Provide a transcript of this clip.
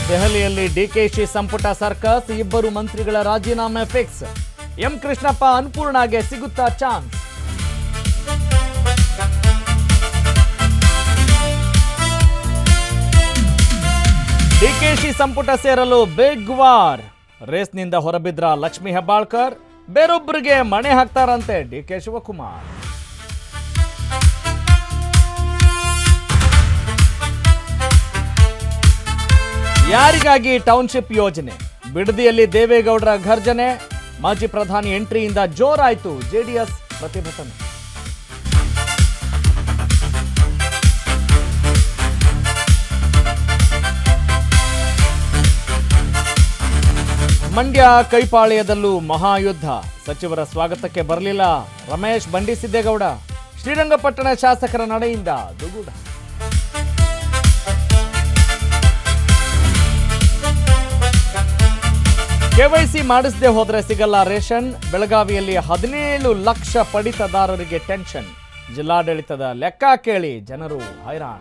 ದೆಹಲಿಯಲ್ಲಿ ಡಿಕೆಶಿ ಸಂಪುಟ ಸರ್ಕಸ್, ಇಬ್ಬರು ಮಂತ್ರಿಗಳ ರಾಜೀನಾಮೆ ಫಿಕ್ಸ್. ಎಂ ಕೃಷ್ಣಪ್ಪ ಅನ್ನಪೂರ್ಣಗೆ ಸಿಗುತ್ತಾ ಚಾನ್ಸ್? ಡಿಕೆಶಿ ಸಂಪುಟ ಸೇರಲು ಬಿಗ್ ವಾರ್. ರೇಸ್ನಿಂದ ಹೊರಬಿದ್ರ ಲಕ್ಷ್ಮೀ ಹೆಬ್ಬಾಳ್ಕರ್, ಬೇರೊಬ್ಬರಿಗೆ ಮಣೆ ಹಾಕ್ತಾರಂತೆ ಡಿಕೆ ಶಿವಕುಮಾರ್. ಯಾರಿಗಾಗಿ ಟೌನ್ಶಿಪ್ ಯೋಜನೆ? ಬಿಡದಿಯಲ್ಲಿ ದೇವೇಗೌಡರ ಘರ್ಜನೆ, ಮಾಜಿ ಪ್ರಧಾನಿ ಎಂಟ್ರಿಯಿಂದ ಜೋರಾಯಿತು ಜೆಡಿಎಸ್ ಪ್ರತಿಭಟನೆ. ಮಂಡ್ಯ ಕೈಪಾಳ್ಯದಲ್ಲೂ ಮಹಾಯುದ್ಧ. ಸಚಿವರ ಸ್ವಾಗತಕ್ಕೆ ಬರಲಿಲ್ಲ ರಮೇಶ್ ಬಂಡಿಸಿದ್ದೇಗೌಡ. ಶ್ರೀರಂಗಪಟ್ಟಣ ಶಾಸಕರ ನಡೆಯಿಂದ ದುಗುಡ. ಕೆವೈಸಿ ಮಾಡಿಸದೆ ಹೋದ್ರೆ ಸಿಗಲ್ಲ ರೇಷನ್. ಬೆಳಗಾವಿಯಲ್ಲಿ 17 ಲಕ್ಷ ಪಡಿತದಾರರಿಗೆ ಟೆನ್ಷನ್. ಜಿಲ್ಲಾಡಳಿತದ ಲೆಕ್ಕ ಕೇಳಿ ಜನರು ಹೈರಾಣ.